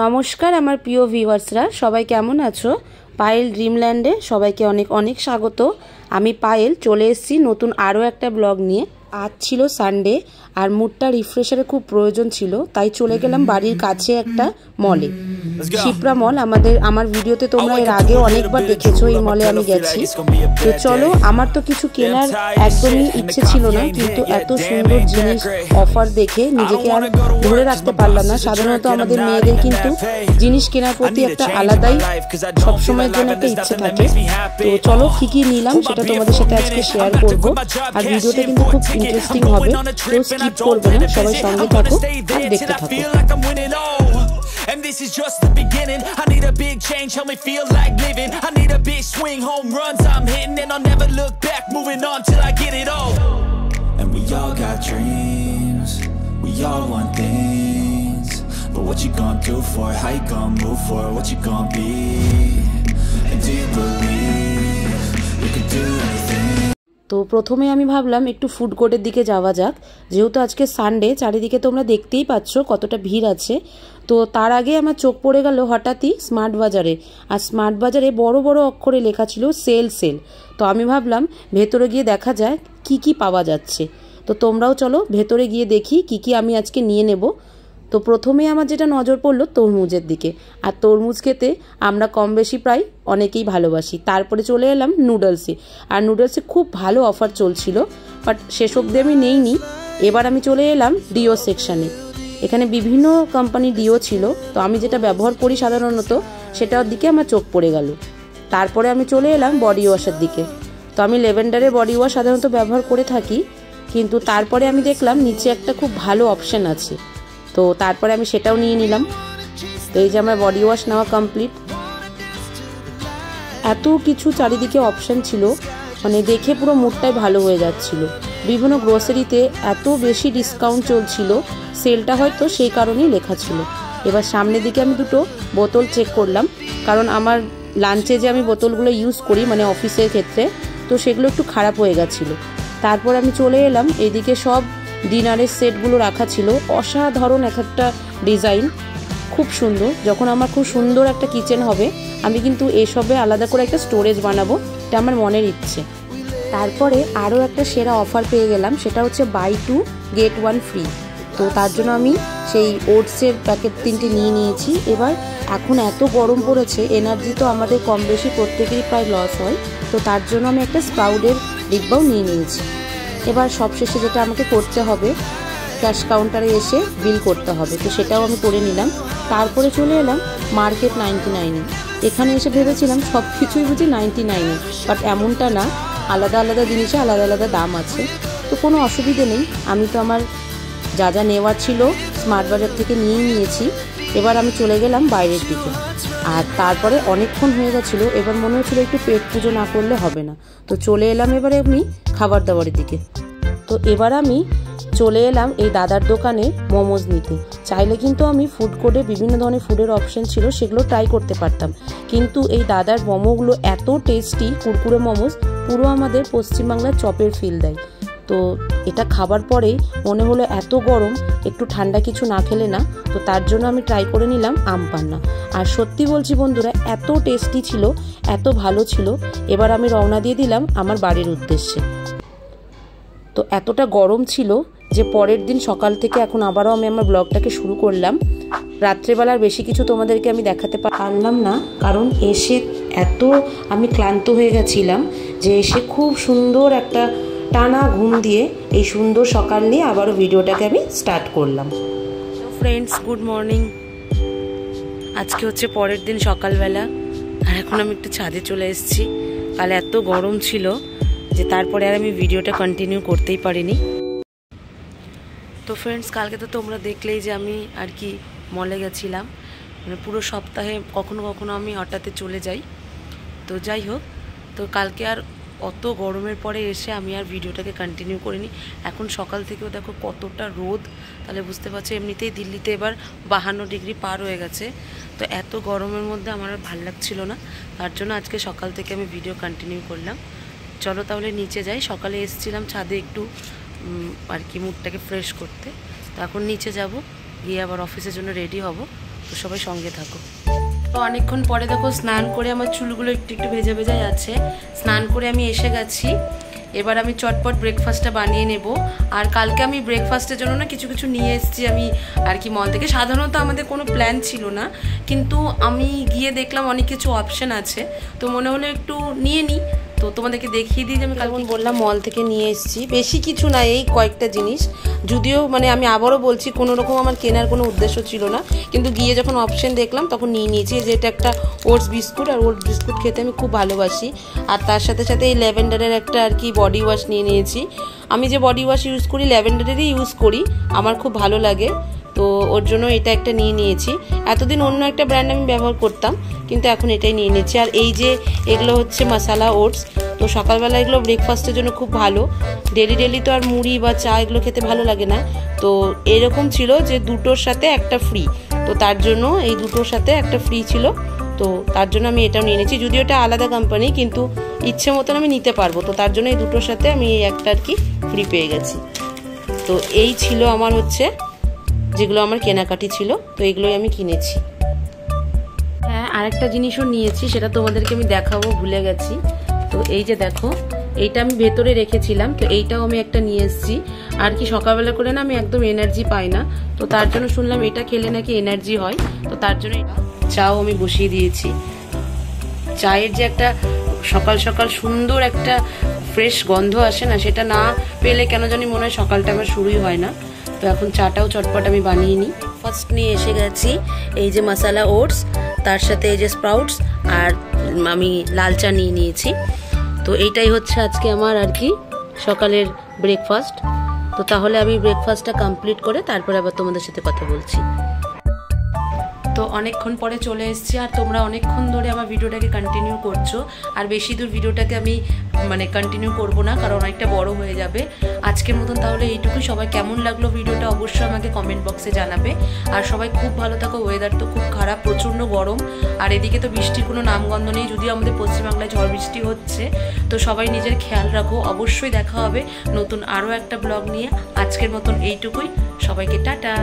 নমস্কার আমার প্রিয় ভিউয়ার্সরা, সবাই কেমন আছো? পায়েল ড্রিমল্যান্ডে সবাইকে অনেক অনেক স্বাগত। আমি পায়েল চলে এসেছি নতুন আরও একটা ব্লগ নিয়ে। আজ ছিল সানডে আর মুডটা রিফ্রেশারের খুব প্রয়োজন ছিল, তাই চলে গেলাম বাড়ির কাছে একটা মলে, শিপ্রা মল। আমার ভিডিওতে তোমরা এর আগে অনেকবার দেখেছো, এই মলে আমি গেছি। তো চলো, আমার তো কিছু কেনার একদমই ইচ্ছে ছিল না, কিন্তু এত সুন্দর জিনিস অফার দেখে নিজেকে আর ধরে রাখতে পারলাম না। সাধারণত আমাদের মেয়েদের কিন্তু জিনিস কেনার প্রতি একটা আলাদাই সবসময়ের জন্য একটা ইচ্ছে থাকে। তো চলো, কি কি নিলাম সেটা তোমাদের সাথে আজকে শেয়ার করবো। আর ভিডিওটা কিন্তু খুব ইন্টারেস্টিং হবে, তো স্কিপ করবে না, সবাই সঙ্গে থাকো আর দেখতে থাকো। And this is just the beginning. I need a big change, help me feel like living. I need a big swing, home runs I'm hitting, and I'll never look back, moving on till I get it all. And we all got dreams, we all want things, but what you gonna do for it? How you gonna move for it? What you gonna be? And do you believe you can do anything? তো প্রথমে আমি ভাবলাম একটু food কোর্টের দিকে যাওয়া যাক, যেহেতু আজকে সানডে, চারিদিকে তোমরা দেখতেই পাচ্ছ কতটা ভিড় আছে। তো তার আগে আমার চোখ পড়ে গেল হঠাৎই স্মার্ট বাজারে। আর স্মার্ট বাজারে বড় বড় অক্ষরে লেখা ছিল সেল সেল। তো আমি ভাবলাম ভেতরে গিয়ে দেখা যায় কি কি পাওয়া যাচ্ছে। তো তোমরাও চলো ভেতরে গিয়ে দেখি কি কি আমি আজকে নিয়ে নেব। তো প্রথমে আমার যেটা নজর পড়লো তরমুজের দিকে, আর তরমুজ খেতে আমরা কম বেশি প্রায় অনেকেই ভালোবাসি। তারপরে চলে এলাম নুডলসে, আর নুডলসে খুব ভালো অফার চলছিল, বাট সেসব দিয়ে আমি নেইনি। এবার আমি চলে এলাম ডিও সেকশানে। এখানে বিভিন্ন কোম্পানি ডিও ছিল, তো আমি যেটা ব্যবহার করি সাধারণত সেটার দিকে আমার চোখ পড়ে গেল। তারপরে আমি চলে এলাম বডি ওয়াশের দিকে। তো আমি ল্যাভেন্ডারের বডি ওয়াশ সাধারণত ব্যবহার করে থাকি, কিন্তু তারপরে আমি দেখলাম নিচে একটা খুব ভালো অপশান আছে, তো তারপরে আমি সেটাও নিয়ে নিলাম। তো এই যে আমার বডি ওয়াশ নেওয়া কমপ্লিট। এত কিছু চারিদিকে অপশান ছিল, মানে দেখে পুরো মুডটাই ভালো হয়ে যাচ্ছিল। বিভিন্ন গ্রোসারিতে এত বেশি ডিসকাউন্ট চলছিল, সেলটা হয়তো সেই কারণেই লেখা ছিল। এবার সামনের দিকে আমি দুটো বোতল চেক করলাম, কারণ আমার লাঞ্চে যে আমি বোতলগুলো ইউজ করি মানে অফিসের ক্ষেত্রে, তো সেগুলো একটু খারাপ হয়ে গেছিলো। তারপর আমি চলে এলাম এদিকে, সব ডিনারের সেটগুলো রাখা ছিল, অসাধারণ এক একটা ডিজাইন, খুব সুন্দর। যখন আমার খুব সুন্দর একটা কিচেন হবে, আমি কিন্তু এসবে আলাদা করে একটা স্টোরেজ বানাবো, এটা আমার মনের ইচ্ছে। তারপরে আরও একটা সেরা অফার পেয়ে গেলাম, সেটা হচ্ছে বাই 2 get 1 ফ্রি। তো তার জন্য আমি সেই ওটসের প্যাকেট 3টে নিয়ে নিয়েছি। এবার এখন এত গরম পড়েছে, এনার্জি তো আমাদের কম বেশি প্রত্যেকেরই প্রায় লস হয়, তো তার জন্য আমি একটা স্প্রাউটের ডিব্বাও নিয়ে নিয়েছি। এবার সবশেষে যেটা আমাকে করতে হবে, ক্যাশ কাউন্টারে এসে বিল করতে হবে, তো সেটাও আমি করে নিলাম। তারপরে চলে এলাম মার্কেট 99-এ। এখানে এসে ভেবেছিলাম সব কিছুই বুঝি 99-এ, বাট এমনটা না, আলাদা আলাদা জিনিসে আলাদা আলাদা দাম আছে। তো কোনো অসুবিধে নেই, আমি তো আমার যা যা নেওয়ার ছিল স্মার্ট বাজার থেকে নিয়েই নিয়েছি। এবার আমি চলে গেলাম বাইরের দিকে, আর তারপরে অনেকক্ষণ হয়ে গেছিলো, এবার মনে হচ্ছিলো একটু পেট পুজো না করলে হবে না। তো চলে এলাম এবারে আমি খাবার দাবারের দিকে। তো এবার আমি চলে এলাম এই দাদার দোকানে মোমোজ নিতে। চাইলে কিন্তু আমি ফুড কোর্টে বিভিন্ন ধরনের ফুডের অপশন ছিল, সেগুলো ট্রাই করতে পারতাম, কিন্তু এই দাদার মোমোগুলো এত টেস্টি, কুরকুরে মোমোজ, পুরো আমাদের পশ্চিমবাংলার চপের ফিল দেয়। তো এটা খাবার পরেই মনে হলো এত গরম, একটু ঠান্ডা কিছু না খেলে না, তো তার জন্য আমি ট্রাই করে নিলাম আম পান্না। আর সত্যি বলছি বন্ধুরা, এত টেস্টি ছিল, এত ভালো ছিল। এবার আমি রওনা দিয়ে দিলাম আমার বাড়ির উদ্দেশ্যে। তো এতটা গরম ছিল যে পরের দিন সকাল থেকে এখন আবারও আমি আমার ব্লগটাকে শুরু করলাম। রাত্রেবেলার বেশি কিছু তোমাদেরকে আমি দেখাতে পারলাম না, কারণ এসে এত আমি ক্লান্ত হয়ে গেছিলাম যে এসে খুব সুন্দর একটা টানা ঘুম দিয়ে এই সুন্দর সকাল নিয়ে আবারও ভিডিওটাকে আমি স্টার্ট করলাম। তো ফ্রেন্ডস, গুড মর্নিং। আজকে হচ্ছে পরের দিন সকালবেলা, আর এখন আমি একটু ছাদে চলে এসেছি। কাল এত গরম ছিল যে তারপরে আর আমি ভিডিওটা কন্টিনিউ করতেই পারিনি। তো ফ্রেন্ডস, কালকে তো তোমরা দেখলেই যে আমি আর কি মলে গেছিলাম, মানে পুরো সপ্তাহে কখনো কখনো আমি হঠাৎ চলে যাই। তো যাই হোক, তো কালকে আর অত গরমের পরে এসে আমি আর ভিডিওটাকে কন্টিনিউ করিনি। এখন সকাল থেকেও দেখো কতটা রোদ, তাহলে বুঝতে পারছো এমনিতেই দিল্লিতে এবার 52 ডিগ্রি পার হয়ে গেছে। তো এত গরমের মধ্যে আমার আর ভালো লাগছিল না, তার জন্য আজকে সকাল থেকে আমি ভিডিও কন্টিনিউ করলাম। চলো তাহলে নিচে যাই। সকালে এসেছিলাম ছাদে একটু আর কি মুডটাকে ফ্রেশ করতে, তো এখন নিচে যাব, গিয়ে আবার অফিসের জন্য রেডি হব। তো সবাই সঙ্গে থাকো। তো অনেকক্ষণ পরে দেখো স্নান করে আমার চুলগুলো একটু একটু ভেজা ভেজাই আছে। স্নান করে আমি এসে গেছি। এবার আমি চটপট ব্রেকফাস্টটা বানিয়ে নেব। আর কালকে আমি ব্রেকফাস্টের জন্য না কিছু কিছু নিয়ে এসেছি আমি আর কি মল থেকে। সাধারণত আমাদের কোনো প্ল্যান ছিল না, কিন্তু আমি গিয়ে দেখলাম অনেক কিছু অপশান আছে, তো মনে হলো একটু নিয়ে নিই। তো তোমাদেরকে দেখিয়ে দিই যে আমি কালকে বললাম মল থেকে নিয়ে এসেছি। বেশি কিছু না, এই কয়েকটা জিনিস। যদিও মানে আমি আবারও বলছি কোনো রকম আমার কেনার কোনো উদ্দেশ্য ছিল না, কিন্তু গিয়ে যখন অপশান দেখলাম তখন নিয়ে নিয়েছি। যেটা একটা ওটস বিস্কুট, আর ওটস বিস্কুট খেতে আমি খুব ভালোবাসি। আর তার সাথে সাথে এই ল্যাভেন্ডারের একটা আর কি বডি ওয়াশ নিয়ে নিয়েছি। আমি যে বডি ওয়াশ ইউজ করি ল্যাভেন্ডারেরই ইউজ করি, আমার খুব ভালো লাগে, তো ওর জন্য এটা একটা নিয়ে নিয়েছি। এতদিন অন্য একটা ব্র্যান্ড আমি ব্যবহার করতাম, কিন্তু এখন এটাই নিয়ে নিয়েছি। আর এই যে এগুলো হচ্ছে মশালা ওটস, তো সকালবেলা এগুলো ব্রেকফাস্টের জন্য খুব ভালো। ডেলি ডেলি তো আর মুড়ি বা চা এগুলো খেতে ভালো লাগে না, তো এরকম ছিল যে দুটোর সাথে একটা ফ্রি, তো তার জন্য এই দুটোর সাথে একটা ফ্রি ছিল, তো তার জন্য আমি এটাও নিয়ে নিয়েছি। যদিও এটা আলাদা কোম্পানি, কিন্তু ইচ্ছে মতন আমি নিতে পারবো, তো তার জন্য এই দুটোর সাথে আমি একটা আর কি ফ্রি পেয়ে গেছি। তো এই ছিল আমার হচ্ছে যেগুলো আমার কেনাকাটি ছিল, তো এগুলোই আমি কিনেছি। হ্যাঁ, আরেকটা জিনিসও নিয়েছি, সেটা তোমাদেরকে আমি দেখাবো, ভুলে গেছি। তো এই যে দেখো, এইটা আমি ভেতরে রেখেছিলাম, তো এইটাও আমি একটা নিয়ে এসেছি। আর কি সকালবেলা করে না আমি একদম এনার্জি পাই না, তো তার জন্য শুনলাম এটা খেলে নাকি এনার্জি হয়, তো তার জন্য চাও আমি বসিয়ে দিয়েছি। চায়ের যে একটা সকাল সকাল সুন্দর একটা ফ্রেশ গন্ধ আসে না, সেটা না পেলে কেন জানি মনে হয় সকালটা আমার শুরুই হয় না। তো এখন চাটাও চটপট আমি বানিয়ে নিই। ফার্স্ট নিয়ে এসে গেছি এই যে মশালা ওটস, তার সাথে এই যে স্প্রাউটস, আর আমি লাল চা নিয়ে নিয়েছি। তো এইটাই হচ্ছে আজকে আমার আর কি সকালের ব্রেকফাস্ট। তো তাহলে আমি ব্রেকফাস্টটা কমপ্লিট করে তারপরে আবার তোমাদের সাথে কথা বলছি। তো অনেকক্ষণ পরে চলে এসেছি, আর তোমরা অনেকক্ষণ ধরে আমার ভিডিওটাকে কন্টিনিউ করছো। আর বেশি দূর ভিডিওটাকে আমি মানে কন্টিনিউ করব না, কারণ অনেকটা বড় হয়ে যাবে। আজকের মতন তাহলে এইটুকুই। সবাই কেমন লাগলো ভিডিওটা অবশ্যই আমাকে কমেন্ট বক্সে জানাবে। আর সবাই খুব ভালো থাকো। ওয়েদার তো খুব খারাপ, প্রচণ্ড গরম, আর এদিকে তো বৃষ্টির কোনো নামগন্ধ নেই, যদিও আমাদের পশ্চিমবাংলায় ঝড় বৃষ্টি হচ্ছে। তো সবাই নিজের খেয়াল রাখো। অবশ্যই দেখা হবে নতুন আরও একটা ব্লগ নিয়ে। আজকের মতন এইটুকুই, সবাইকে টাটা।